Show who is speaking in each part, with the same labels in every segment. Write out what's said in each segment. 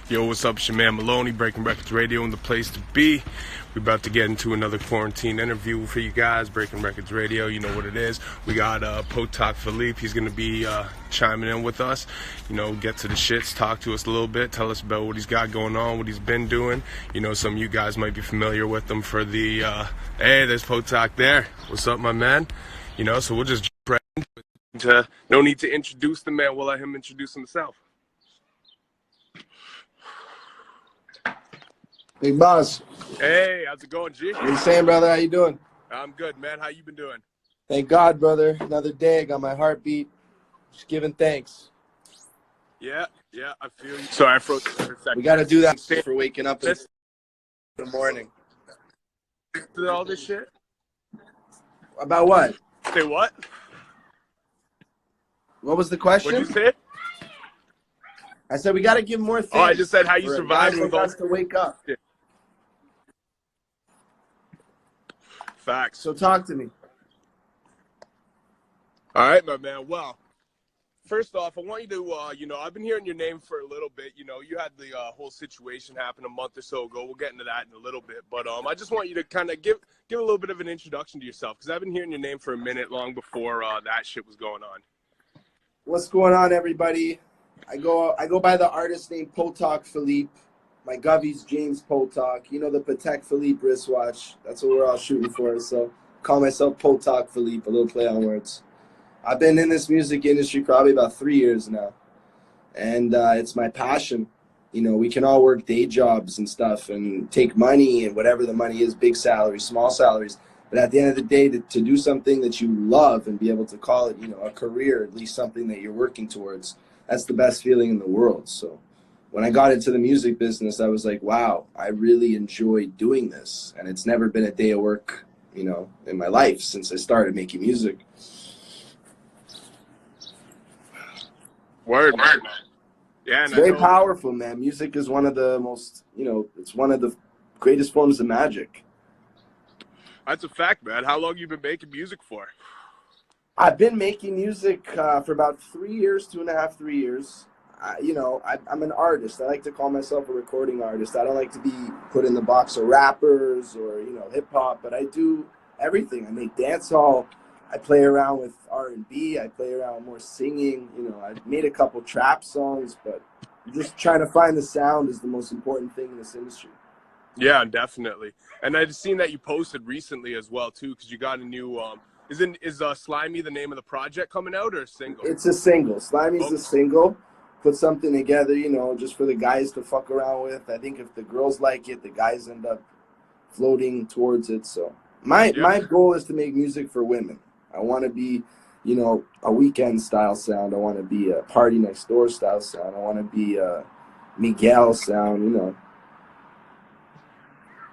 Speaker 1: Yo, what's up? It's your man Maloney, Breaking Records Radio, and the place to be. We're about to get into another quarantine interview for you guys. Breaking Records Radio, you know what it is. We got Potok Phillipe. He's going to be chiming in with us. You know, get to the shits, talk to us a little bit, tell us about what he's got going on, what he's been doing. You know, some of you guys might be familiar with him for the, hey, there's Potok there. What's up, my man? You know, so we'll just jump right into it. No need to introduce the man. We'll let him introduce himself.
Speaker 2: Big boss.
Speaker 1: Hey, how's it going, G?
Speaker 2: What you saying, brother? How you doing?
Speaker 1: I'm good, man. How you been doing?
Speaker 2: Thank God, brother. Another day. I got my heartbeat. Just giving thanks.
Speaker 1: Yeah, I feel you. Sorry, I froze for a second.
Speaker 2: We got to do that for waking up in the morning.
Speaker 1: All this shit?
Speaker 2: About what?
Speaker 1: Say what?
Speaker 2: What was the question?
Speaker 1: What did you say?
Speaker 2: I said we got to give more thanks.
Speaker 1: Oh, I just said how you survived with all
Speaker 2: to wake up.
Speaker 1: Shit. Facts.
Speaker 2: So talk to me.
Speaker 1: All right, my man. Well, first off, I want you to, you know, I've been hearing your name for a little bit. You know, you had the whole situation happen a month or so ago. We'll get into that in a little bit. But I just want you to kind of give a little bit of an introduction to yourself, because I've been hearing your name for a minute, long before that shit was going on.
Speaker 2: What's going on, everybody? I go by the artist named Potok Phillipe. My Govey's James Potok. You know the Potok Phillipe wristwatch. That's what we're all shooting for. So call myself Potok Phillipe, a little play on words. I've been in this music industry probably about 3 years now. And it's my passion. You know, we can all work day jobs and stuff and take money and whatever the money is, big salaries, small salaries. But at the end of the day, to do something that you love and be able to call it, you know, a career, at least something that you're working towards, that's the best feeling in the world. So when I got into the music business, I was like, wow, I really enjoy doing this. And it's never been a day of work, you know, in my life since I started making music.
Speaker 1: Word, man. Yeah,
Speaker 2: it's very powerful, man. Music is one of the most, you know, it's one of the greatest forms of magic.
Speaker 1: That's a fact, man. How long you been making music for?
Speaker 2: I've been making music for about 3 years, 2.5, 3 years. You know, I'm an artist. I like to call myself a recording artist. I don't like to be put in the box of rappers or, you know, hip hop, but I do everything. I make dancehall. I play around with R&B. I play around with more singing. You know, I've made a couple trap songs, but just trying to find the sound is the most important thing in this industry.
Speaker 1: Yeah, definitely. And I've seen that you posted recently as well, too, because you got a new Is Slimy the name of the project coming out, or a single?
Speaker 2: It's a single. Slimy's a single. Put something together, you know, just for the guys to fuck around with. I think if the girls like it, the guys end up floating towards it. So my goal is to make music for women. I want to be, you know, a Weekend style sound. I want to be a Party Next Door style sound. I want to be a Miguel sound, you know.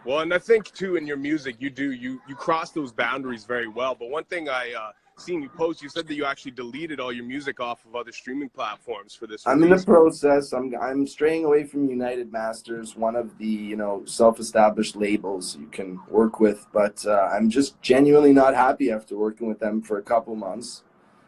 Speaker 1: Well, and I think, too, in your music, you cross those boundaries very well. But one thing I seen you post, you said that you actually deleted all your music off of other streaming platforms for this release.
Speaker 2: I'm in the process. I'm straying away from United Masters, one of the, you know, self-established labels you can work with. But I'm just genuinely not happy after working with them for a couple months.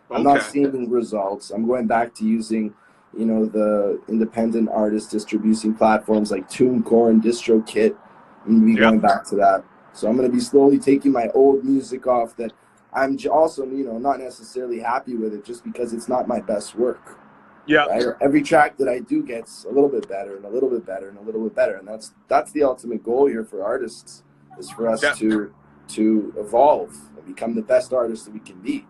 Speaker 2: I'm not seeing results. I'm going back to using, you know, the independent artist distribution platforms like TuneCore and DistroKit. I'm going to be going back to that. So I'm going to be slowly taking my old music off that I'm also, you know, not necessarily happy with it just because it's not my best work.
Speaker 1: Yeah.
Speaker 2: Right? Every track that I do gets a little bit better and a little bit better and a little bit better. And that's the ultimate goal here for artists, is for us to evolve and become the best artists that we can be.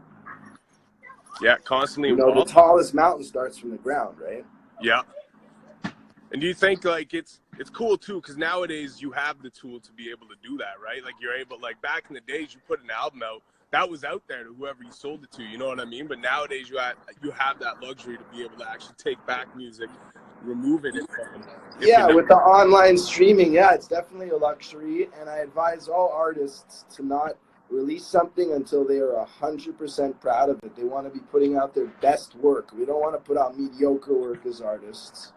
Speaker 1: Yeah, constantly
Speaker 2: evolve. You know, the tallest mountain starts from the ground, right?
Speaker 1: Yeah. And do you think, like, it's cool, too, because nowadays you have the tool to be able to do that, right? Like, you're able, like, back in the days, you put an album out, that was out there to whoever you sold it to, you know what I mean? But nowadays you have that luxury to be able to actually take back music, remove it from.
Speaker 2: Yeah, with the online streaming, yeah, it's definitely a luxury, and I advise all artists to not release something until they are 100% proud of it. They want to be putting out their best work. We don't want to put out mediocre work as artists.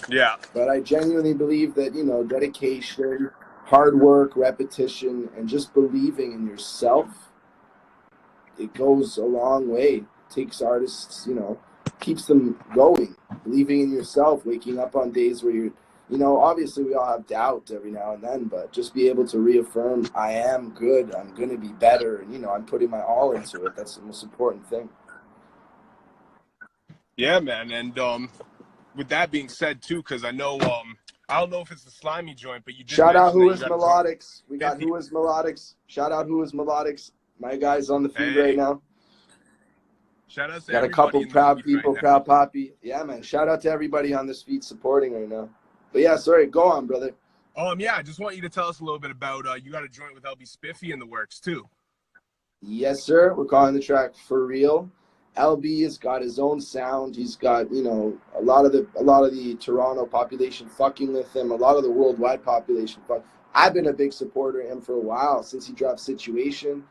Speaker 1: Yeah.
Speaker 2: But I genuinely believe that, you know, dedication, hard work, repetition, and just believing in yourself, it goes a long way. It takes artists, you know, keeps them going, believing in yourself, waking up on days where you're, you know, obviously we all have doubt every now and then, but just be able to reaffirm, I am good, I'm going to be better, and, you know, I'm putting my all into it. That's the most important thing.
Speaker 1: Yeah, man. And with that being said, too, because I know, I don't know if it's the slimy joint, but you did
Speaker 2: Shout out
Speaker 1: mention
Speaker 2: Who
Speaker 1: that
Speaker 2: Is
Speaker 1: you got a joint.
Speaker 2: Melodics. We got Who Is Melodics. Shout out Who Is Melodics. My guy's on the feed
Speaker 1: Hey.
Speaker 2: right now.
Speaker 1: Shout out to
Speaker 2: Got a
Speaker 1: everybody
Speaker 2: couple
Speaker 1: in the
Speaker 2: proud
Speaker 1: feed
Speaker 2: people,
Speaker 1: right now.
Speaker 2: proud poppy. Yeah, man. Shout out to everybody on this feed supporting right now. But yeah, sorry. Go on, brother.
Speaker 1: Yeah, I just want you to tell us a little bit about, you got a joint with LB Spiffy in the works, too.
Speaker 2: Yes, sir. We're calling the track For Real. LB has got his own sound. He's got, you know, a lot of the Toronto population fucking with him. A lot of the worldwide population. I've been a big supporter of him for a while since he dropped Situation.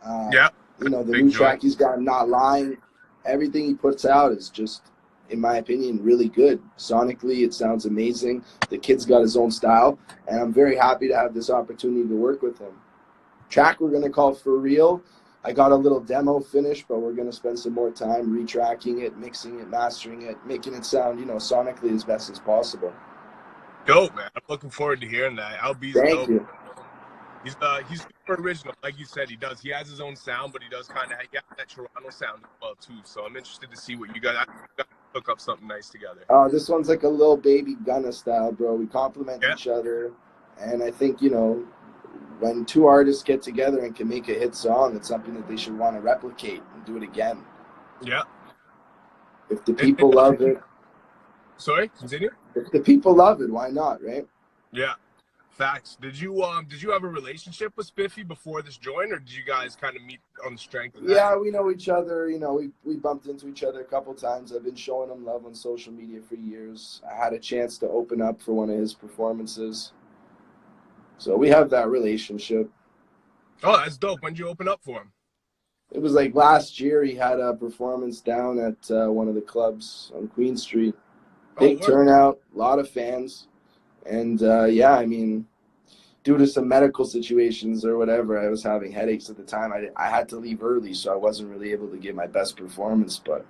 Speaker 1: Yeah.
Speaker 2: You know, the
Speaker 1: Big
Speaker 2: new
Speaker 1: joint.
Speaker 2: track he's got, Not Lying. Everything he puts out is just, in my opinion, really good. Sonically, it sounds amazing. The kid's got his own style, and I'm very happy to have this opportunity to work with him. Track we're going to call For Real. I got a little demo finished, but we're going to spend some more time retracking it, mixing it, mastering it, making it sound, you know, sonically as best as possible.
Speaker 1: Dope, man. I'm looking forward to hearing that. LB's
Speaker 2: Thank
Speaker 1: dope.
Speaker 2: you.
Speaker 1: He's super original, like you said. He has his own sound, but he does kind of have that Toronto sound as well too. So I'm interested to see what you guys hook up something nice together.
Speaker 2: This one's like a little baby Gunna style, bro. We complement each other, and I think, you know, when two artists get together and can make a hit song, it's something that they should want to replicate and do it again.
Speaker 1: Yeah.
Speaker 2: If the people love it.
Speaker 1: Sorry, continue.
Speaker 2: If the people love it, why not, right?
Speaker 1: Yeah. Facts. Did you have a relationship with Spiffy before this joint, or did you guys kind of meet on the strength of that?
Speaker 2: Yeah, we know each other. You know, we bumped into each other a couple times. I've been showing him love on social media for years. I had a chance to open up for one of his performances. So we have that relationship.
Speaker 1: Oh, that's dope. When did you open up for him?
Speaker 2: It was like last year. He had a performance down at one of the clubs on Queen Street. Big turnout, a lot of fans. And yeah, I mean, due to some medical situations or whatever, I was having headaches at the time. I had to leave early, so I wasn't really able to give my best performance. But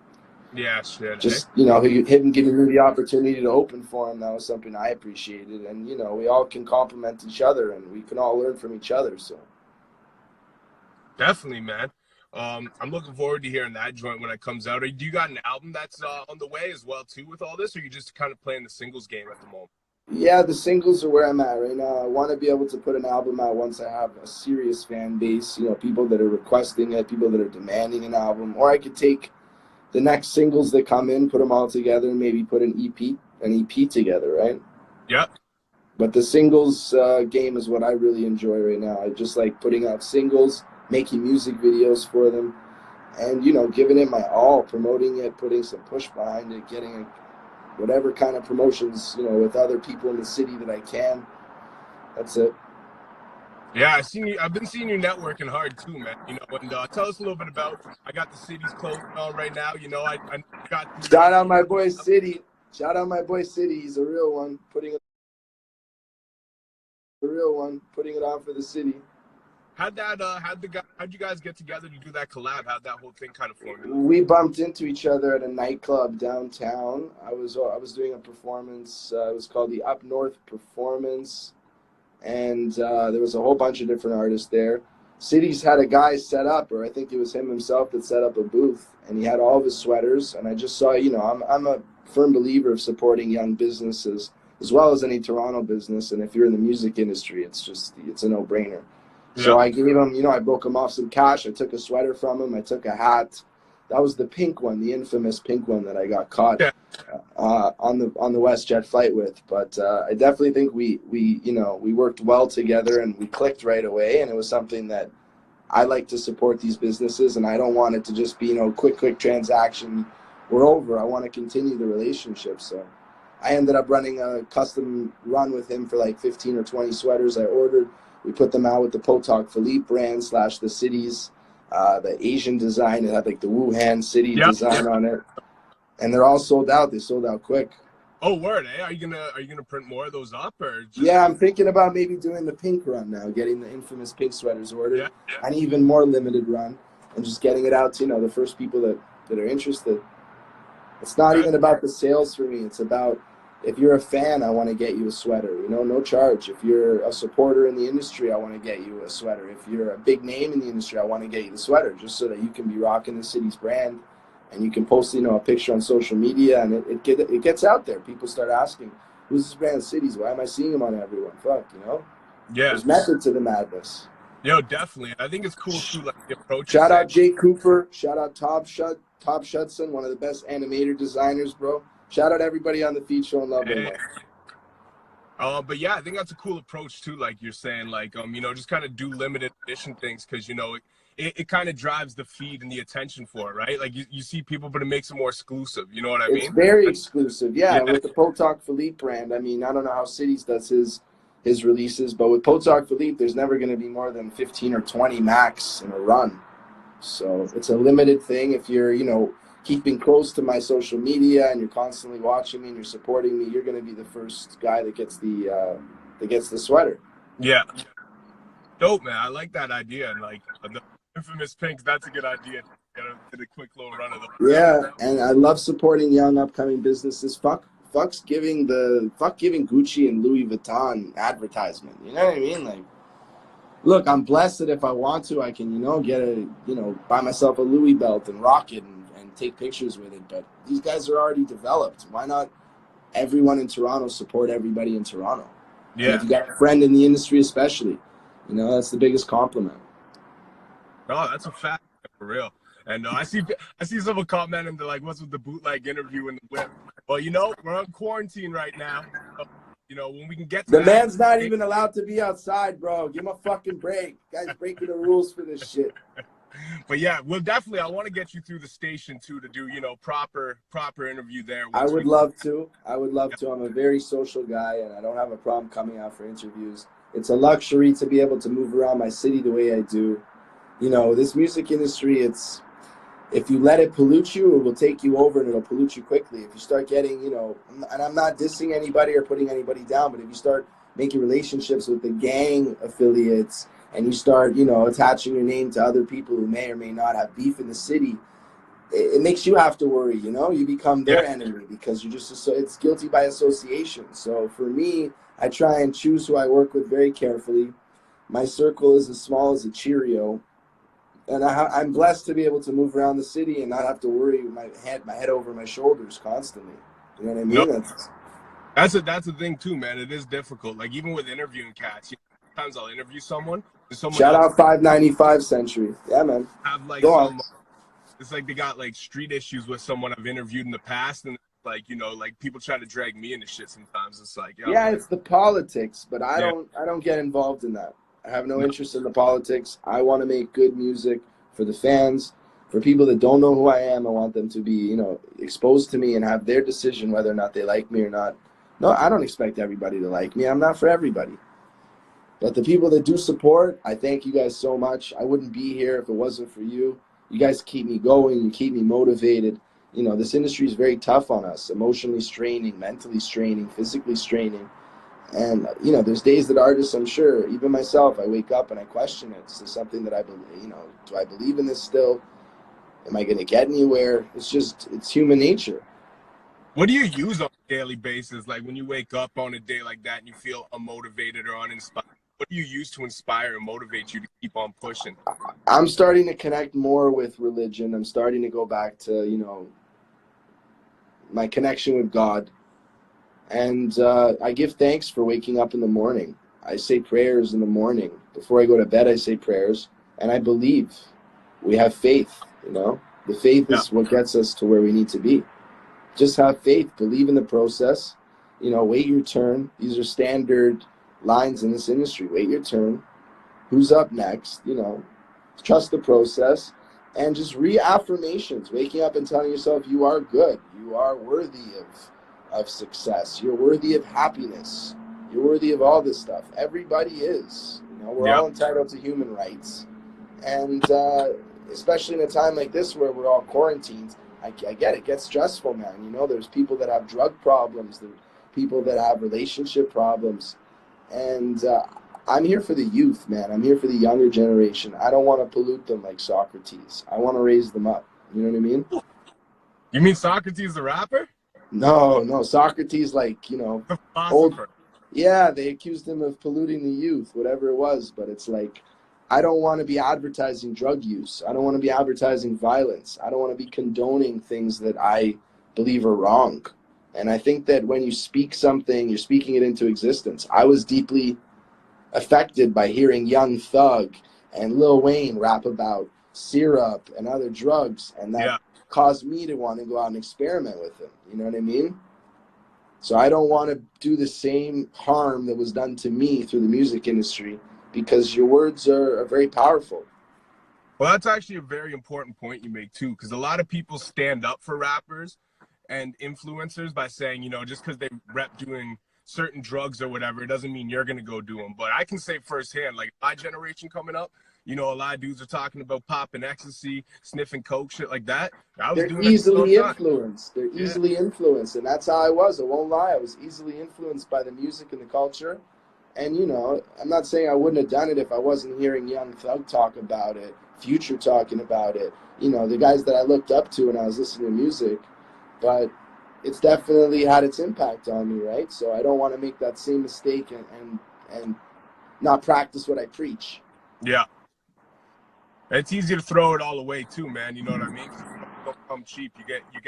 Speaker 1: yeah, shit,
Speaker 2: just, you know, him giving me the opportunity to open for him, that was something I appreciated. And, you know, we all can compliment each other, and we can all learn from each other. So
Speaker 1: definitely, man. I'm looking forward to hearing that joint when it comes out. Do you got an album that's on the way as well too with all this, or are you just kind of playing the singles game at the moment?
Speaker 2: Yeah, the singles are where I'm at right now. I want to be able to put an album out once I have a serious fan base, you know, people that are requesting it, people that are demanding an album. Or I could take the next singles that come in, put them all together, and maybe put an EP together, right?
Speaker 1: Yep.
Speaker 2: But the singles game is what I really enjoy right now. I just like putting out singles, making music videos for them, and, you know, giving it my all, promoting it, putting some push behind it, getting whatever kind of promotions, you know, with other people in the city that I can. That's it.
Speaker 1: Yeah, I've been seeing you networking hard too, man. You know, and tell us a little bit about. I got the cities closed on right now. You know, I got.
Speaker 2: Shout out my boy City. Shout out my boy City. He's a real one. Putting it on for the city.
Speaker 1: How'd you guys get together to do that collab? How'd that whole thing kind of form?
Speaker 2: We bumped into each other at a nightclub downtown. I was doing a performance. It was called the Up North Performance, and there was a whole bunch of different artists there. Cities had a guy set up, or I think it was him himself that set up a booth, and he had all of his sweaters. And I just saw, you know, I'm a firm believer of supporting young businesses as well as any Toronto business. And if you're in the music industry, it's a no-brainer. So I gave him, you know, I broke him off some cash. I took a sweater from him. I took a hat. That was the pink one, the infamous pink one that I got caught on the WestJet flight with. But I definitely think we worked well together and we clicked right away. And it was something that I like to support these businesses, and I don't want it to just be, you know, quick transaction. We're over. I want to continue the relationship. So I ended up running a custom run with him for like 15 or 20 sweaters I ordered. We put them out with the Potok Phillipe brand / the cities, the Asian design. It had like the Wuhan city design on it, and they're all sold out. They sold out quick.
Speaker 1: Oh, word! Eh? Are you gonna print more of those up, or?
Speaker 2: Yeah, I'm thinking about maybe doing the pink run now, getting the infamous pink sweaters ordered, an even more limited run, and just getting it out to, you know, the first people that are interested. It's not even about the sales for me. It's about, if you're a fan, I want to get you a sweater, you know, no charge. If you're a supporter in the industry, I want to get you a sweater. If you're a big name in the industry, I want to get you the sweater, just so that you can be rocking the city's brand, and you can post, you know, a picture on social media, and it gets out there. People start asking, who's this brand Cities? Why am I seeing him on everyone? Fuck, you know?
Speaker 1: Yeah.
Speaker 2: There's method to the madness.
Speaker 1: Yo, definitely. I think it's cool too, like the approach.
Speaker 2: Shout out Jay Cooper. Shout out Todd Shudson, one of the best animator designers, bro. Shout out everybody on the feed showing love and love.
Speaker 1: But yeah, I think that's a cool approach too. Like you're saying, like you know, just kind of do limited edition things, because you know it kind of drives the feed and the attention for it, right? Like you see people, but it makes it more exclusive. You know what I mean?
Speaker 2: It's very exclusive, yeah. With the Potok Phillipe brand, I mean, I don't know how Cities does his releases, but with Potok Phillipe, there's never going to be more than 15 or 20 max in a run. So it's a limited thing. If you're, you know, keeping close to my social media and you're constantly watching me and you're supporting me, you're going to be the first guy that gets the sweater.
Speaker 1: Yeah. Dope, man. I like that idea. And like the infamous pinks, that's a good idea. Get a quick little run of those.
Speaker 2: Yeah, and I love supporting young upcoming businesses. Fuck giving Gucci and Louis Vuitton advertisement. You know what I mean? Like, look, I'm blessed that if I want to, I can, you know, buy myself a Louis belt and rock it and take pictures with it. But these guys are already developed. Why not everyone in Toronto support everybody in Toronto? Yeah. And if you got a friend in the industry, especially, you know, that's the biggest compliment.
Speaker 1: Oh, that's a fact, for real. And I see someone commenting, they're like, "What's with the bootleg interview in the whip?" Well, you know, we're on quarantine right now. So, you know, when we can get to
Speaker 2: the man's not even allowed to be outside, bro. Give him a fucking break. Guys breaking the rules for this shit.
Speaker 1: But yeah, well, definitely, I want to get you through the station too to do, you know, proper interview there.
Speaker 2: I would love to. I'm a very social guy, and I don't have a problem coming out for interviews. It's a luxury to be able to move around my city the way I do. You know, this music industry, it's, if you let it pollute you, it will take you over and it'll pollute you quickly. If you start getting, you know, and I'm not dissing anybody or putting anybody down, but if you start making relationships with the gang affiliates and you start, you know, attaching your name to other people who may or may not have beef in the city, it makes you have to worry, you know? You become their enemy because you're just, it's guilty by association. So for me, I try and choose who I work with very carefully. My circle is as small as a Cheerio. And I'm blessed to be able to move around the city and not have to worry with my head over my shoulders constantly. You know what I mean?
Speaker 1: Nope. That's the thing too, man. It is difficult. Like even with interviewing cats, you know, sometimes I'll interview someone.
Speaker 2: Shout out 595 Century. Yeah, man.
Speaker 1: Have like it's like they got like street issues with someone I've interviewed in the past, and like, you know, like people try to drag me into shit sometimes. It's like, yo,
Speaker 2: yeah, it's the politics, but I don't get involved in that. I have no interest in the politics. I want to make good music for the fans, for people that don't know who I am. I want them to be, you know, exposed to me and have their decision whether or not they like me or not. No, I don't expect everybody to like me. I'm not for everybody. But the people that do support, I thank you guys so much. I wouldn't be here if it wasn't for you. You guys keep me going. You keep me motivated. You know, this industry is very tough on us, emotionally straining, mentally straining, physically straining. And, you know, there's days that artists, I'm sure, even myself, I wake up and I question it. Is this something that I believe, you know, do I believe in this still? Am I going to get anywhere? It's just, it's human nature.
Speaker 1: What do you use on a daily basis? Like when you wake up on a day like that and you feel unmotivated or uninspired, what do you use to inspire and motivate you to keep on pushing?
Speaker 2: I'm starting to connect more with religion. I'm starting to go back to, you know, my connection with God. And I give thanks for waking up in the morning. I say prayers in the morning. Before I go to bed, I say prayers. And I believe. We have faith, you know. The faith is what gets us to where we need to be. Just have faith. Believe in the process. You know, wait your turn. These are standard lines in this industry. Wait your turn. Who's up next? You know, trust the process. And just reaffirmations. Waking up and telling yourself you are good. You are worthy of success. You're worthy of happiness. You're worthy of all this stuff. Everybody is. You know, we're all entitled to human rights. And especially in a time like this where we're all quarantined, I get it. It gets stressful, man. You know, there's people that have drug problems. There's people that have relationship problems. And I'm here for the youth, man. I'm here for the younger generation. I don't want to pollute them like Socrates. I want to raise them up. You know what I mean?
Speaker 1: You mean Socrates the rapper?
Speaker 2: No, Socrates, like,
Speaker 1: The
Speaker 2: old.
Speaker 1: philosopher.
Speaker 2: Yeah, they accused him of polluting the youth, whatever it was. But it's like, I don't want to be advertising drug use. I don't want to be advertising violence. I don't want to be condoning things that I believe are wrong. And I think that when you speak something, you're speaking it into existence. I was deeply affected by hearing Young Thug and Lil Wayne rap about syrup and other drugs, and that
Speaker 1: Yeah.
Speaker 2: caused me to want to go out and experiment with them. You know what I mean? So I don't want to do the same harm that was done to me through the music industry, because your words are very powerful.
Speaker 1: Well, that's actually a very important point you make too, because a lot of people stand up for rappers and influencers by saying, just because they rep doing certain drugs or whatever, it doesn't mean you're going to go do them. But I can say firsthand, like my generation coming up, a lot of dudes are talking about popping ecstasy, sniffing coke, shit like that. I was
Speaker 2: They're
Speaker 1: doing that
Speaker 2: easily
Speaker 1: all the time.
Speaker 2: influenced. They're
Speaker 1: Yeah.
Speaker 2: easily influenced, and that's how I was. I won't lie. I was easily influenced by the music and the culture. And, I'm not saying I wouldn't have done it if I wasn't hearing Young Thug talk about it, Future talking about it, the guys that I looked up to when I was listening to music. But it's definitely had its impact on me, right? So I don't want to make that same mistake and not practice what I preach.
Speaker 1: Yeah. It's easy to throw it all away too, man. You know what I mean? Don't come cheap. You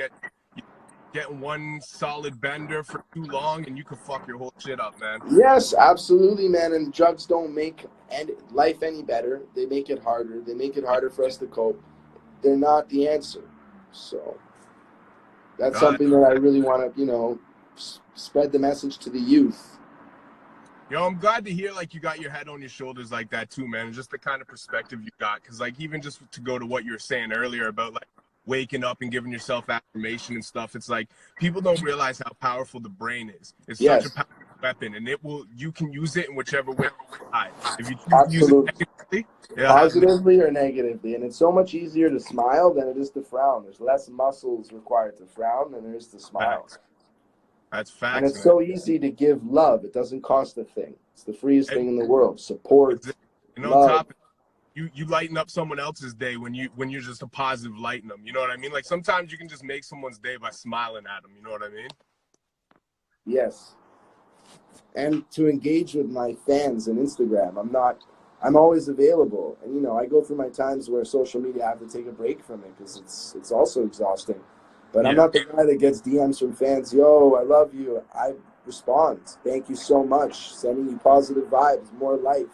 Speaker 1: get one solid bender for too long, and you can fuck your whole shit up, man.
Speaker 2: Yes, absolutely, man. And drugs don't make life any better. They make it harder. They make it harder for us to cope. They're not the answer. So that's something that I really want to, spread the message to the youth.
Speaker 1: I'm glad to hear like you got your head on your shoulders like that too, man. And just the kind of perspective you got, because like even just to go to what you were saying earlier about like waking up and giving yourself affirmation and stuff, it's like people don't realize how powerful the brain is. It's such a powerful weapon, and you can use it in whichever way you decide. If you choose to use it negatively,
Speaker 2: positively or negatively, and it's so much easier to smile than it is to frown. There's less muscles required to frown than there is to smile.
Speaker 1: That's facts.
Speaker 2: And it's so easy to give love. It doesn't cost a thing. It's the freest thing in the world. Support,
Speaker 1: and on
Speaker 2: love.
Speaker 1: top of you lighten up someone else's day when you're just a positive lighten them. You know what I mean? Like sometimes you can just make someone's day by smiling at them. You know what I mean?
Speaker 2: Yes. And to engage with my fans on Instagram, I'm always available. And I go through my times where social media, I have to take a break from it because it's also exhausting. But I'm not the guy that gets DMs from fans. Yo, I love you. I respond. Thank you so much. Sending you positive vibes, more life,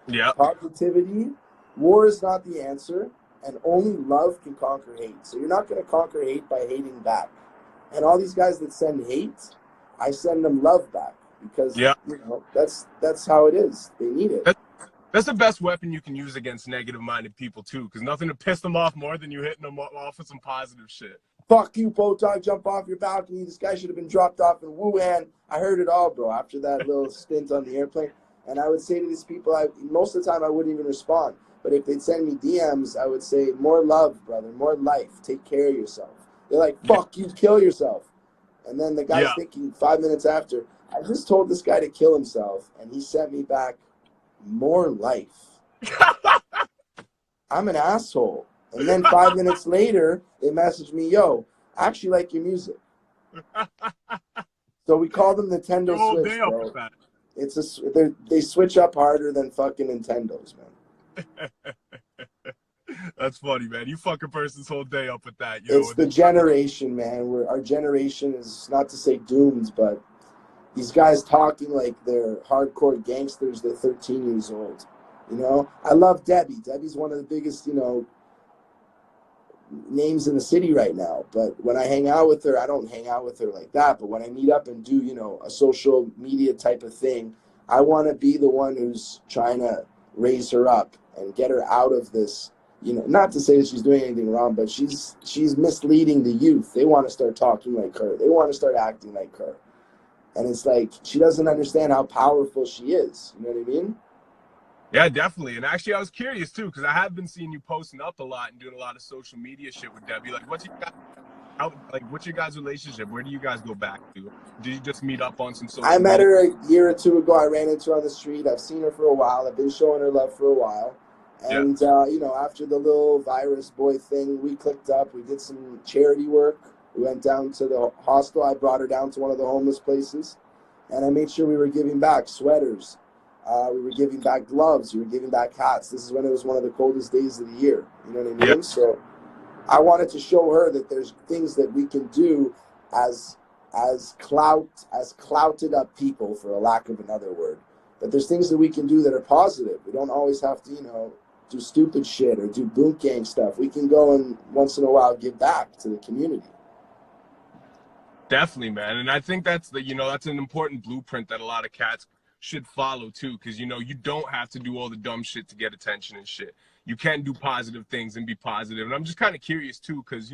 Speaker 1: Yeah.
Speaker 2: Positivity. War is not the answer, and only love can conquer hate. So you're not going to conquer hate by hating back. And all these guys that send hate, I send them love back because that's how it is. They need it.
Speaker 1: That's the best weapon you can use against negative-minded people too, because nothing to piss them off more than you hitting them off with some positive shit.
Speaker 2: Fuck you, Potok, jump off your balcony. This guy should have been dropped off in Wuhan. I heard it all, bro, after that little stint on the airplane. And I would say to these people, most of the time I wouldn't even respond. But if they'd send me DMs, I would say, more love, brother, more life. Take care of yourself. They're like, fuck you, kill yourself. And then the guy's thinking 5 minutes after, I just told this guy to kill himself, and he sent me back more life. I'm an asshole. And then 5 minutes later, they message me, yo, I actually like your music. So we call them Nintendo Switch, bro. They switch up harder than fucking Nintendos, man.
Speaker 1: That's funny, man. You fuck a person's whole day up with that.
Speaker 2: It's the generation, man. Our generation is, not to say doomed, but these guys talking like they're hardcore gangsters. They're 13 years old. I love Debby. Debbie's one of the biggest, names in the city right now. But when I hang out with her, I don't hang out with her like that. But when I meet up and do, a social media type of thing, I want to be the one who's trying to raise her up and get her out of this, not to say that she's doing anything wrong, but she's misleading the youth. They want to start talking like her. They want to start acting like her. And it's like, she doesn't understand how powerful she is. You know what I mean?
Speaker 1: Yeah, definitely. And actually, I was curious too, because I have been seeing you posting up a lot and doing a lot of social media shit with Debbie. Like, what's your guys' relationship? Where do you guys go back to? Did you just meet up on some social
Speaker 2: I met
Speaker 1: media?
Speaker 2: her a year or two ago. I ran into her on the street. I've seen her for a while. I've been showing her love for a while.
Speaker 1: Yeah.
Speaker 2: And, you know, after the little virus boy thing, we clicked up. We did some charity work. We went down to the hostel. I brought her down to one of the homeless places. And I made sure we were giving back sweaters. We were giving back gloves. We were giving back hats. This is when it was one of the coldest days of the year. You know what I mean?
Speaker 1: Yeah.
Speaker 2: So I wanted to show her that there's things that we can do as clouted up people, for a lack of another word. But there's things that we can do that are positive. We don't always have to, you know, do stupid shit or do boot gang stuff. We can go and once in a while give back to the community.
Speaker 1: Definitely, man. And I think that's that's an important blueprint that a lot of cats should follow too, because you don't have to do all the dumb shit to get attention and shit. You can do positive things and be positive. And I'm just kind of curious too, because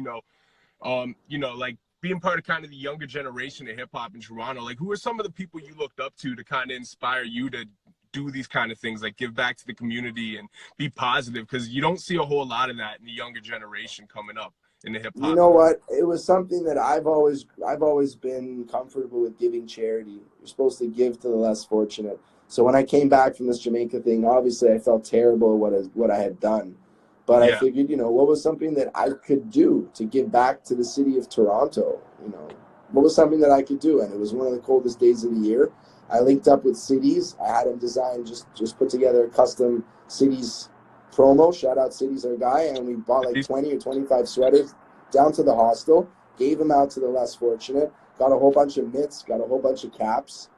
Speaker 1: like being part of kind of the younger generation of hip hop in Toronto, like who are some of the people you looked up to kind of inspire you to do these kind of things, like give back to the community and be positive? Because you don't see a whole lot of that in the younger generation coming up in the hip hop.
Speaker 2: You know what? It was something that I've always been comfortable with, giving charity. You're supposed to give to the less fortunate. So when I came back from this Jamaica thing, obviously I felt terrible at what I had done. But I figured, what was something that I could do to give back to the city of Toronto? What was something that I could do? And it was one of the coldest days of the year. I linked up with Cities. I had him design, just put together a custom Cities promo. Shout out Cities, our guy. And we bought like 20 or 25 sweaters down to the hostel, gave them out to the less fortunate, got a whole bunch of mitts, got a whole bunch of caps.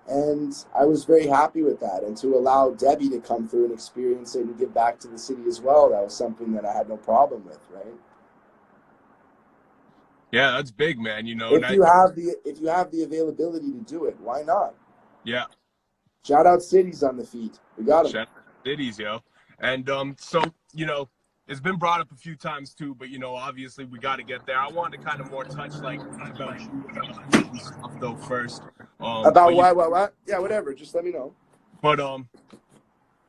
Speaker 2: And I was very happy with that. And to allow Debby to come through and experience it and give back to the city as well, that was something that I had no problem with, right?
Speaker 1: Yeah, that's big, man.
Speaker 2: If you have the availability to do it, why not?
Speaker 1: Yeah.
Speaker 2: Shout out Cities on the feet. We got them.
Speaker 1: Shout out Cities, yo. And so, it's been brought up a few times too, but obviously we got to get there. I wanted to kind of more touch like about you and stuff though first.
Speaker 2: About what? Yeah, whatever. Just let me know.
Speaker 1: But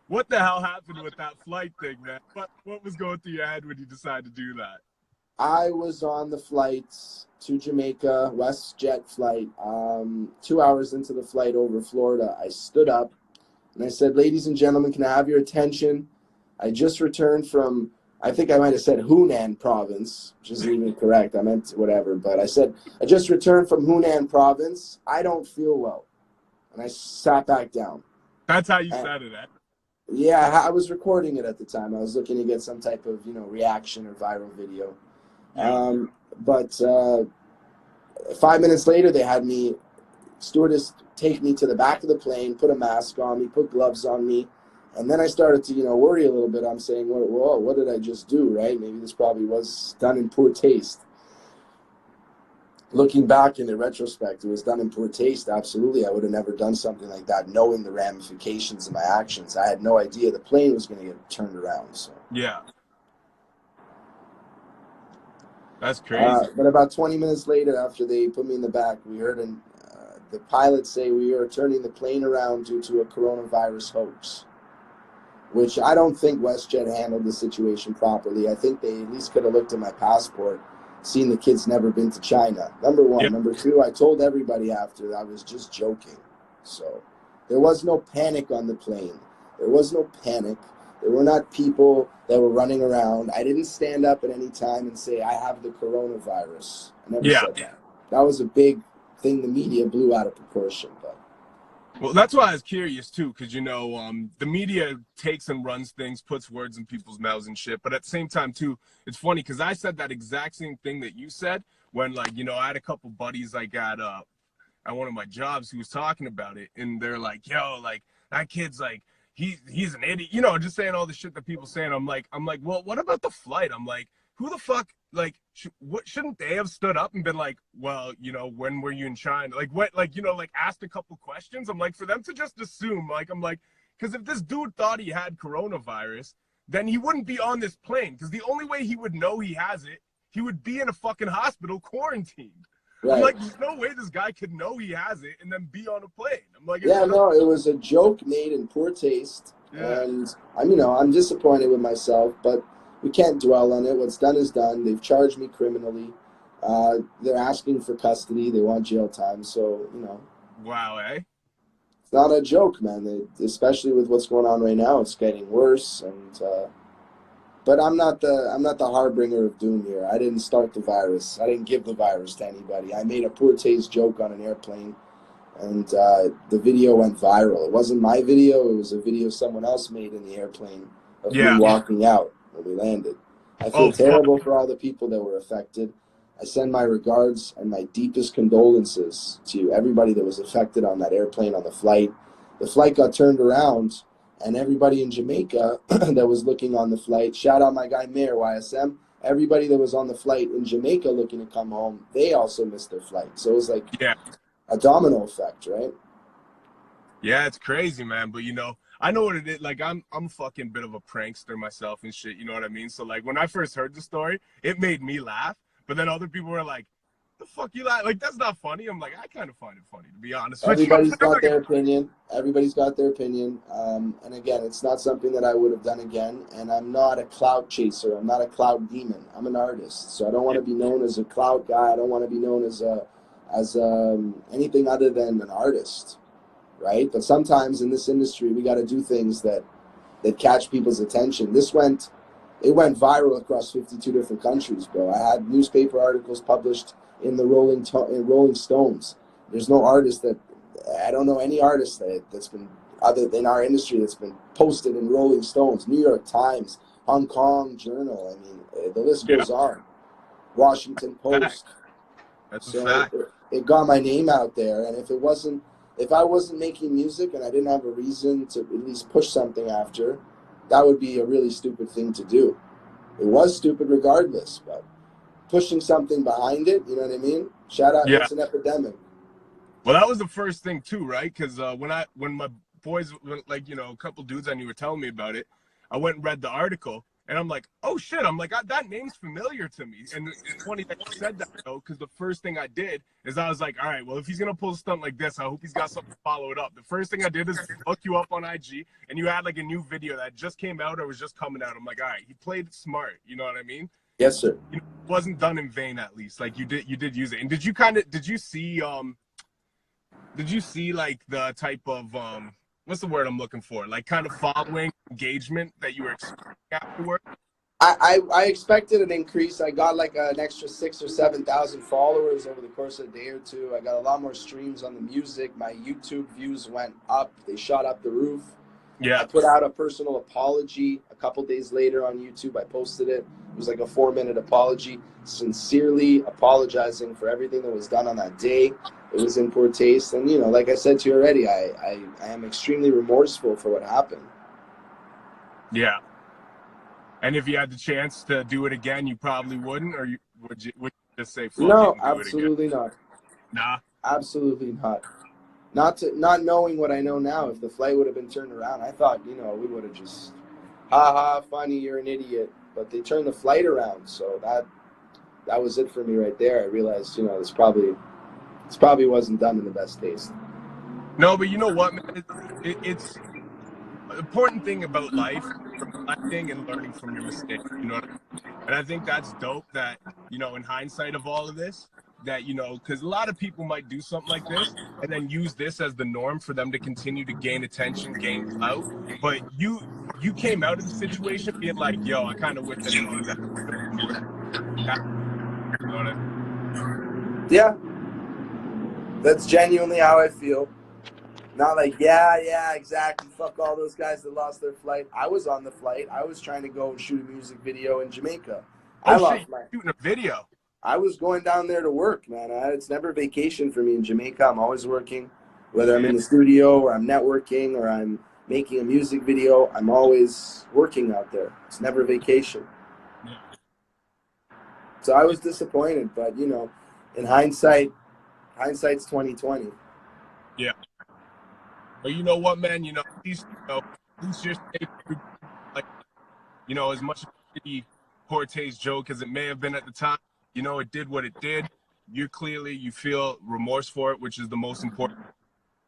Speaker 1: what the hell happened with that flight thing, man? What was going through your head when you decided to do that?
Speaker 2: I was on the flight to Jamaica, WestJet flight. 2 hours into the flight over Florida, I stood up and I said, "Ladies and gentlemen, can I have your attention? I just returned from," I think I might have said Hunan province, which isn't even correct. I meant whatever. But I said, "I just returned from Hunan province. I don't feel well." And I sat back down.
Speaker 1: That's how you said it, eh?
Speaker 2: Yeah, I was recording it at the time. I was looking to get some type of, reaction or viral video.
Speaker 1: Yeah.
Speaker 2: But 5 minutes later, they had stewardess take me to the back of the plane, put a mask on me, put gloves on me. And then I started to, worry a little bit. I'm saying, whoa, what did I just do, right? Maybe this probably was done in poor taste. Looking back in the retrospect, it was done in poor taste. Absolutely. I would have never done something like that, knowing the ramifications of my actions. I had no idea the plane was going to get turned around. So
Speaker 1: Yeah. That's crazy.
Speaker 2: But about 20 minutes later, after they put me in the back, we heard the pilot say we are turning the plane around due to a coronavirus hoax, which I don't think WestJet handled the situation properly. I think they at least could have looked at my passport, seen the kid's never been to China. Number one.
Speaker 1: Yeah.
Speaker 2: Number two, I told everybody after that I was just joking. So there was no panic on the plane. There was no panic. There were not people that were running around. I didn't stand up at any time and say, "I have the coronavirus." I never said that. That was a big thing the media blew out of proportion. But
Speaker 1: well, that's why I was curious too, because the media takes and runs things, puts words in people's mouths and shit. But at the same time too, it's funny because I said that exact same thing that you said when, like, I had a couple buddies like at one of my jobs who was talking about it, and they're like, "Yo, like that kid's like he's an idiot," just saying all the shit that people saying. I'm like, well, what about the flight? I'm like, who the fuck, like, shouldn't they have stood up and been like, well, when were you in China? Like, what, like, asked a couple questions. I'm like, for them to just assume, like, I'm like, because if this dude thought he had coronavirus, then he wouldn't be on this plane. Because the only way he would know he has it, he would be in a fucking hospital quarantined. Right. I'm like, there's no way this guy could know he has it and then be on a plane. I'm like,
Speaker 2: yeah, no, it was a joke made in poor taste. Yeah. And I'm disappointed with myself, but we can't dwell on it. What's done is done. They've charged me criminally. They're asking for custody. They want jail time. So,
Speaker 1: Wow, eh?
Speaker 2: not a joke, man. Especially with what's going on right now, it's getting worse. And but I'm not the harbinger of doom here. I didn't start the virus. I didn't give the virus to anybody. I made a poor taste joke on an airplane, and the video went viral. It wasn't my video. It was a video someone else made in the airplane of me walking out when we landed. I feel terrible for all the people that were affected. I send my regards and my deepest condolences to everybody that was affected on that airplane on the flight. The flight got turned around, and everybody in Jamaica that was looking on the flight, shout out my guy Mayor, YSM, everybody that was on the flight in Jamaica looking to come home, they also missed their flight. So it was like a domino effect, right?
Speaker 1: Yeah, it's crazy, man. But, you know, I know what it is. Like, I'm a fucking bit of a prankster myself and shit, you know what I mean? So, like, when I first heard the story, it made me laugh. But then other people were like, the fuck you laugh? Like, that's not funny. I'm like, I kind of find it funny, to be honest with you.
Speaker 2: Everybody's got their opinion. Everybody's got their opinion. And again, it's not something that I would have done again. And I'm not a clout chaser. I'm not a clout demon. I'm an artist. So I don't want to be known as a clout guy. I don't want to be known as anything other than an artist, right? But sometimes in this industry, we got to do things that catch people's attention. It went viral across 52 different countries, bro. I had newspaper articles published in the Rolling Stones. There's no artist I don't know any artist that's been, other than our industry, that's been posted in Rolling Stones, New York Times, Hong Kong Journal. I mean, the list goes on. Washington Post.
Speaker 1: That's a fact.
Speaker 2: It got my name out there, and if I wasn't making music and I didn't have a reason to at least push something after, that would be a really stupid thing to do. It was stupid regardless, but pushing something behind it, you know what I mean? Shout out, it's an epidemic.
Speaker 1: Well, that was the first thing too, right? Because when my boys, like, you know, a couple dudes I knew were telling me about it, I went and read the article, and I'm like, oh shit, I'm like, that name's familiar to me. And it's funny that you said that, though, because the first thing I did is I was like, all right, well, if he's gonna pull a stunt like this, I hope he's got something to follow it up. The first thing I did is look you up on IG, and you had like a new video that just came out or was just coming out. I'm like, all right, he played it smart, you know what I mean?
Speaker 2: Yes, sir.
Speaker 1: You know, it wasn't done in vain, at least. Like, you did use it. And did you see like the type of what's the word I'm looking for? Like, kind of following engagement that you were expecting afterward?
Speaker 2: I expected an increase. I got like an extra 6,000 or 7,000 followers over the course of a day or two. I got a lot more streams on the music. My YouTube views went up. They shot up the roof.
Speaker 1: Yeah.
Speaker 2: I put out a personal apology a couple days later on YouTube. I posted it. It was like a 4-minute apology, sincerely apologizing for everything that was done on that day. It was in poor taste. And, you know, like I said to you already, I am extremely remorseful for what happened.
Speaker 1: Yeah. And if you had the chance to do it again, you probably wouldn't, or would you just say fuck
Speaker 2: no,
Speaker 1: it and do
Speaker 2: absolutely
Speaker 1: it again?
Speaker 2: not.
Speaker 1: Nah.
Speaker 2: Absolutely not. Not knowing what I know now, if the flight would have been turned around, I thought, you know, we would have just, funny, you're an idiot. But they turned the flight around, so that was it for me right there. I realized, you know, this probably wasn't done in the best taste.
Speaker 1: No, but you know what, man? It's an important thing about life, reflecting and learning from your mistakes, you know what I mean? And I think that's dope that, you know, in hindsight of all of this, that, you know, because a lot of people might do something like this and then use this as the norm for them to continue to gain attention, gain clout. But you came out of the situation being like, yo, I kind of wish I didn't do that. You know what I mean?
Speaker 2: Yeah. That's genuinely how I feel. Not like, yeah, exactly. Fuck all those guys that lost their flight. I was on the flight. I was trying to go and shoot a music video in Jamaica.
Speaker 1: Shooting a video.
Speaker 2: I was going down there to work, man. It's never vacation for me in Jamaica. I'm always working, whether I'm in the studio or I'm networking or I'm making a music video. I'm always working out there. It's never vacation.
Speaker 1: Yeah.
Speaker 2: So I was disappointed, but you know, in hindsight's 2020.
Speaker 1: Yeah. But you know what, man? You know, at least you're safe. Like, you know, as much of a poor taste joke as it may have been at the time, you know, it did what it did. You feel remorse for it, which is the most important.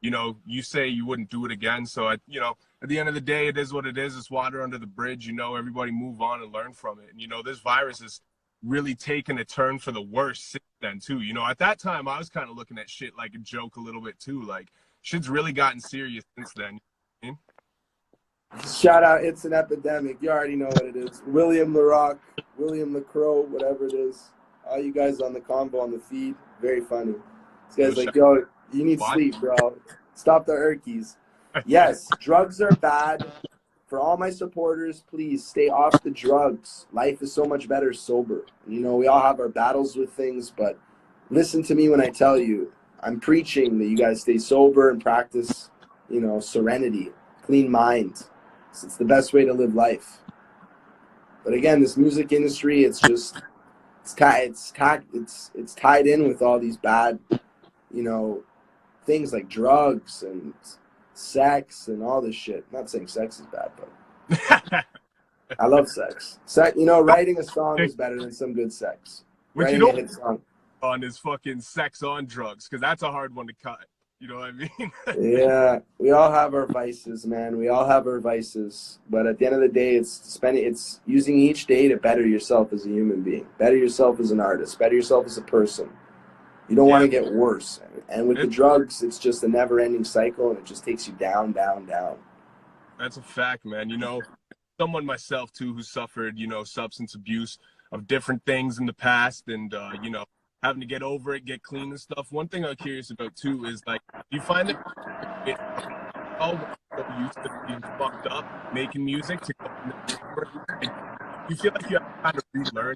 Speaker 1: You know, you say you wouldn't do it again. So, you know, at the end of the day, it is what it is. It's water under the bridge. You know, everybody move on and learn from it. And, you know, this virus is really taken a turn for the worse since then, too. You know, at that time, I was kind of looking at shit like a joke a little bit, too. Like, shit's really gotten serious since then.
Speaker 2: Shout out, it's an epidemic. You already know what it is. William LaRock, William LaCroix, whatever it is. All you guys on the convo on the feed, very funny. This guy's like, yo, you need sleep, bro. Stop the Erkies. Yes, drugs are bad. For all my supporters, please stay off the drugs. Life is so much better sober. You know, we all have our battles with things, but listen to me when I tell you, I'm preaching that you guys stay sober and practice, you know, serenity, clean mind. It's the best way to live life. But again, this music industry, it's just it's tied in with all these bad, you know, things like drugs and sex and all this shit. I'm not saying sex is bad, but I love sex. You know, writing a song is better than some good sex.
Speaker 1: Which
Speaker 2: writing
Speaker 1: you don't
Speaker 2: a hit song
Speaker 1: on is fucking sex on drugs, because that's a hard one to cut. You know what I mean?
Speaker 2: Yeah, we all have our vices, man. We all have our vices. But at the end of the day, it's using each day to better yourself as a human being, better yourself as an artist, better yourself as a person. You don't want to get worse. And with the drugs, it's just a never-ending cycle, and it just takes you down, down, down.
Speaker 1: That's a fact, man. You know, someone myself, too, who suffered, you know, substance abuse of different things in the past, and, you know, having to get over it, get clean and stuff. One thing I'm curious about, too, is, like, do you find that all so used to being fucked up, making music, to go in you feel like you have to kind of relearn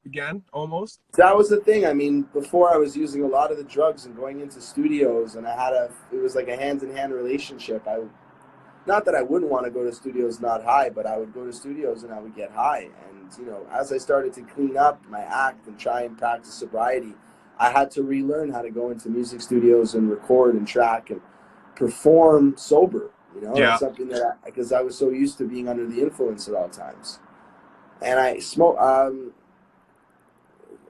Speaker 1: again, almost?
Speaker 2: That was the thing. I mean, before I was using a lot of the drugs and going into studios, and it was like a hand-in-hand relationship. Not that I wouldn't want to go to studios not high, but I would go to studios and I would get high. And, you know, as I started to clean up my act and try and practice sobriety, I had to relearn how to go into music studios and record and track and perform sober. You know, that's something that because I was so used to being under the influence at all times. And I smoke.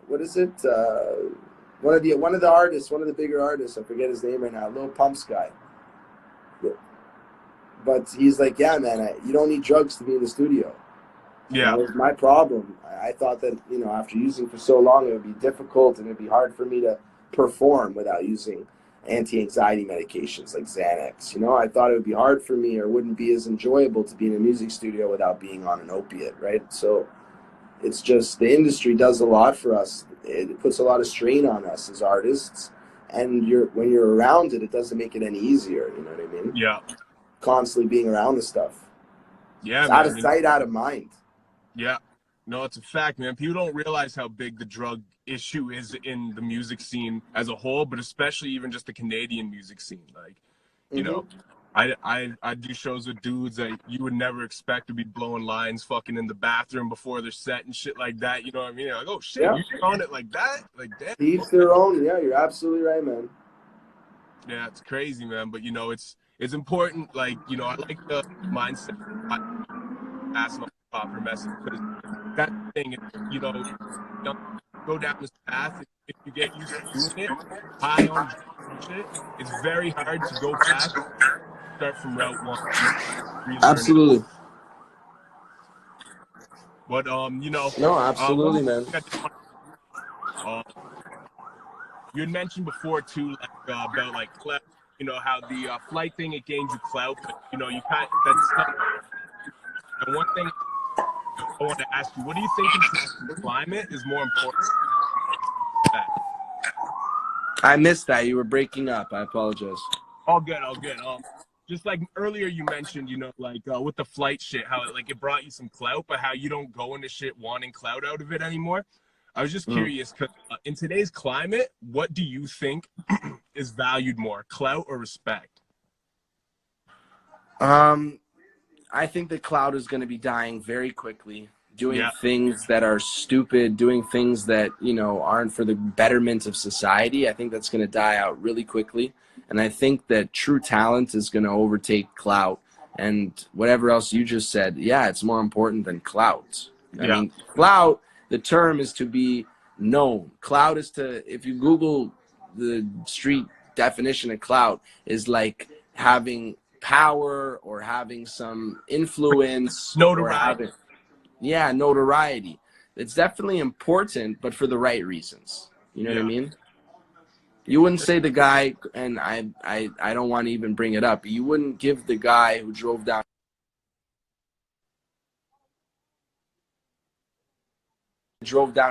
Speaker 2: What is it? One of the artists, one of the bigger artists. I forget his name right now. Lil Pump's guy. But he's like, yeah, man, you don't need drugs to be in the studio.
Speaker 1: Yeah.
Speaker 2: And it was my problem. I thought that, you know, after using for so long, it would be difficult and it'd be hard for me to perform without using anti-anxiety medications like Xanax. You know, I thought it would be hard for me, or wouldn't be as enjoyable to be in a music studio without being on an opiate, right? So it's just the industry does a lot for us. It puts a lot of strain on us as artists, and when you're around it, it doesn't make it any easier. You know what I mean?
Speaker 1: Yeah.
Speaker 2: Constantly being around the stuff.
Speaker 1: Yeah,
Speaker 2: it's
Speaker 1: man.
Speaker 2: out of sight, out of mind.
Speaker 1: Yeah. No, it's a fact, man. People don't realize how big the drug issue is in the music scene as a whole, but especially even just the Canadian music scene. Like, you know, I do shows with dudes that you would never expect to be blowing lines fucking in the bathroom before their set and shit like that. You know what I mean? Like, oh shit, you're on it like that? Like that?
Speaker 2: Each their own. Yeah, you're absolutely right, man.
Speaker 1: Yeah, it's crazy, man. But, you know, it's important. Like, you know, I like the mindset passing on the proper message, because that thing, you know, go down this path. If you get used to doing it, high on shit, it's very hard to go back, start from route one.
Speaker 2: Absolutely.
Speaker 1: It. But, you know.
Speaker 2: No, absolutely, man.
Speaker 1: You had mentioned before, too, like, about, like, clout, you know, how the flight thing, it gains you clout, but, you know, that's not. And one thing I want to ask you, what do you think in climate is more important?
Speaker 2: I missed that. You were breaking up. I apologize.
Speaker 1: All good, all good. Just like earlier you mentioned, you know, like with the flight shit, how it brought you some clout, but how you don't go into shit wanting clout out of it anymore. I was just curious, because in today's climate, what do you think is valued more, clout or respect?
Speaker 2: I think the clout is going to be dying very quickly, doing things that are stupid, doing things that, you know, aren't for the betterment of society. I think that's going to die out really quickly. And I think that true talent is going to overtake clout. And whatever else you just said, yeah, it's more important than clout. I mean, clout, the term is to be known. Clout is to, if you Google the street definition of clout, is like having power or having some influence.
Speaker 1: Notoriety.
Speaker 2: Notoriety. It's definitely important, but for the right reasons. You know what I mean?
Speaker 3: You wouldn't say the guy, and I don't want to even bring it up. You wouldn't give the guy who drove down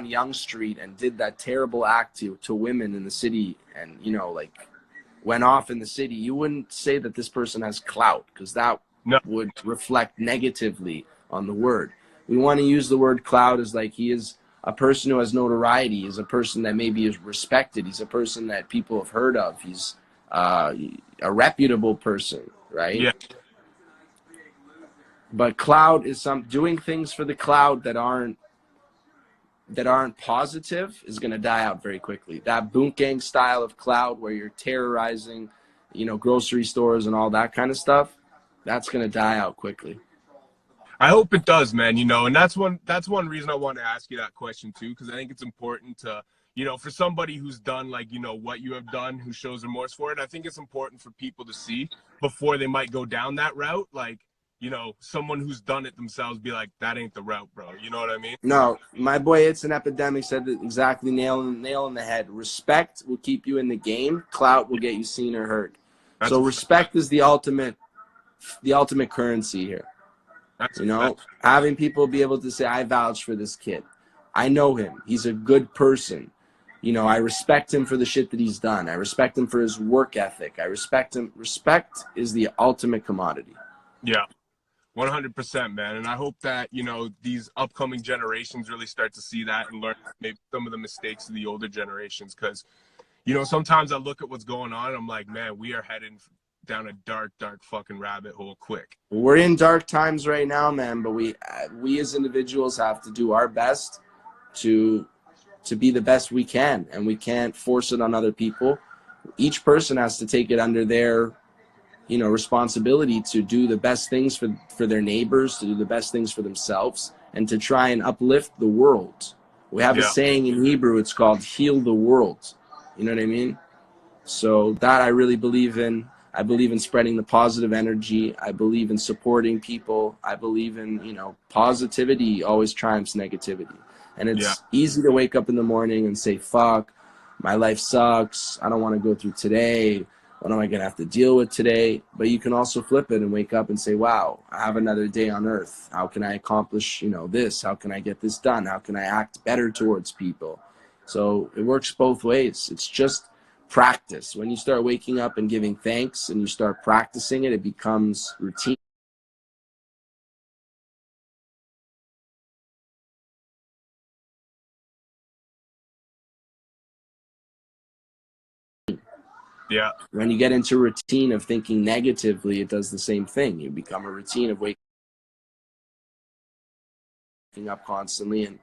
Speaker 3: Yonge Street and did that terrible act to women in the city, and like went off in the city. You wouldn't say that this person has clout, because that
Speaker 1: No.
Speaker 3: would reflect negatively on the word. We want to use the word clout as like he is a person who has notoriety, is a person that maybe is respected, he's a person that people have heard of, he's a reputable person, right?
Speaker 1: Yeah.
Speaker 3: But clout is doing things for the clout that aren't positive is going to die out very quickly. That boot gang style of clout where you're terrorizing, grocery stores and all that kind of stuff, that's going to die out quickly.
Speaker 1: I hope it does, man. And that's one reason I want to ask you that question too, because I think it's important to, for somebody who's done what you have done, who shows remorse for it. I think it's important for people to see before they might go down that route. Like, someone who's done it themselves be like, that ain't the route, bro. You know what I mean?
Speaker 3: No, my boy, It's an Epidemic said that exactly, nail in the head. Respect will keep you in the game. Clout will get you seen or heard. So respect is the ultimate currency here. Having people be able to say, I vouch for this kid. I know him. He's a good person. I respect him for the shit that he's done. I respect him for his work ethic. I respect him. Respect is the ultimate commodity.
Speaker 1: Yeah. 100%, man. And I hope that, these upcoming generations really start to see that and learn maybe some of the mistakes of the older generations. Because, sometimes I look at what's going on and I'm like, man, we are heading down a dark fucking rabbit hole quick.
Speaker 3: We're in dark times right now, man, but we as individuals have to do our best to be the best we can, and we can't force it on other people. Each person has to take it under their responsibility to do the best things for their neighbors, to do the best things for themselves, and to try and uplift the world. We have a saying in Hebrew, it's called heal the world. You know what I mean? So that I really believe in. I believe in spreading the positive energy. I believe in supporting people. I believe in, positivity always triumphs negativity. And it's easy to wake up in the morning and say, fuck, my life sucks. I don't want to go through today. What am I going to have to deal with today? But you can also flip it and wake up and say, wow, I have another day on earth. How can I accomplish, this? How can I get this done? How can I act better towards people? So it works both ways. It's just practice. When you start waking up and giving thanks and you start practicing it, it becomes routine.
Speaker 1: Yeah.
Speaker 3: When you get into a routine of thinking negatively, it does the same thing. You become a routine of waking up constantly and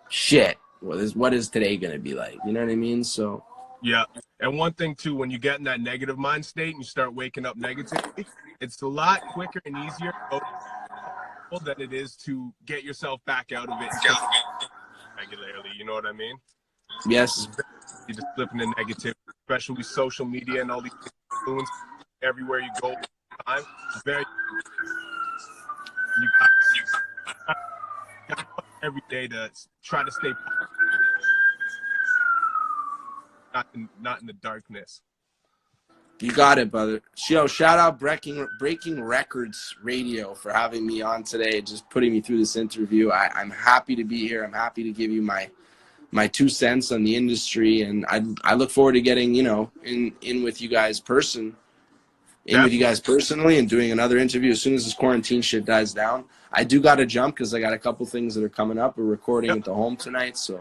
Speaker 3: shit, what is today going to be like? You know what I mean? So
Speaker 1: yeah. And one thing too, when you get in that negative mind state and you start waking up negatively, it's a lot quicker and easier than it is to get yourself back out of it regularly. You know what I mean?
Speaker 3: Yes.
Speaker 1: You just slip into negativity, especially with social media and all these influence everywhere you go. It's very you got every day to try to stay not in the darkness.
Speaker 3: You got it, brother. Yo, shout out Breaking Wreckords Radio for having me on today, just putting me through this interview. I'm happy to be here. I'm happy to give you my 2 cents on the industry, and I look forward to getting in with you guys personally and doing another interview as soon as this quarantine shit dies down. I do got to jump because I got a couple things that are coming up. We're recording at the home tonight, so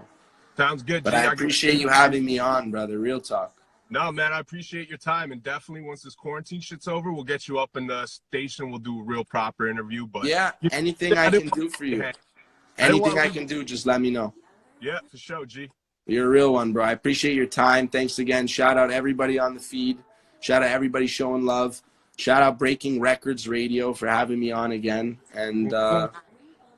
Speaker 1: sounds good.
Speaker 3: But I appreciate you having me on, brother. Real talk.
Speaker 1: No, man, I appreciate your time, and definitely once this quarantine shit's over, we'll get you up in the station. We'll do a real proper interview. But
Speaker 3: yeah, anything I can do for you, anything I can do, just let me know.
Speaker 1: Yeah, for sure, G.
Speaker 3: You're a real one, bro. I appreciate your time. Thanks again. Shout out everybody on the feed. Shout out everybody showing love. Shout out Breaking Wreckords Radio for having me on again. And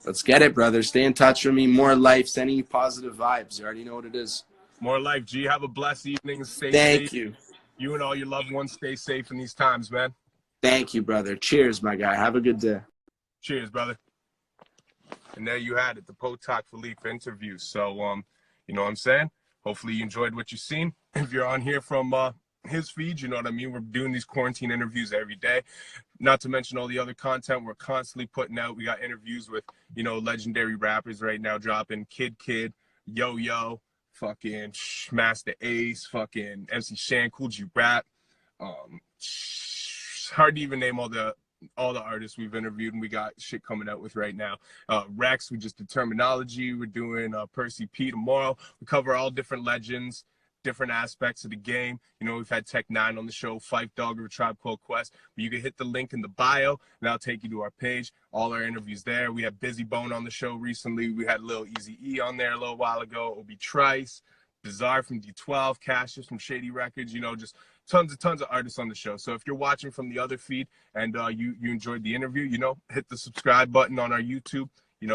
Speaker 3: let's get it, brother. Stay in touch with me. More life. Sending you positive vibes. You already know what it is.
Speaker 1: More life, G. Have a blessed evening. Stay safe.
Speaker 3: Thank you.
Speaker 1: You and all your loved ones stay safe in these times, man.
Speaker 3: Thank you, brother. Cheers, my guy. Have a good day.
Speaker 1: Cheers, brother. And there you had it, the Potok Phillipe interview. So, you know what I'm saying? Hopefully you enjoyed what you've seen. If you're on here from his feed, you know what I mean? We're doing these quarantine interviews every day. Not to mention all the other content we're constantly putting out. We got interviews with, you know, legendary rappers right now dropping. Kid, Yo, fucking Master Ace, fucking MC Shan, Cool G Rap. Hard to even name all the artists we've interviewed, and we got shit coming out with right now. Rex, we just did Terminology. We're doing Percy P tomorrow. We cover all different legends, different aspects of the game. You know, we've had Tech 9 on the show, Phife Dawg of A Tribe Called Quest. But you can hit the link in the bio, and that'll take you to our page. All our interviews there. We had Busy Bone on the show recently. We had Lil Easy E on there a little while ago. Obi Trice, Bizarre from D12, Cassius from Shady Records. You know, just tons of artists on the show. So if you're watching from the other feed and you enjoyed the interview, you know, hit the subscribe button on our YouTube.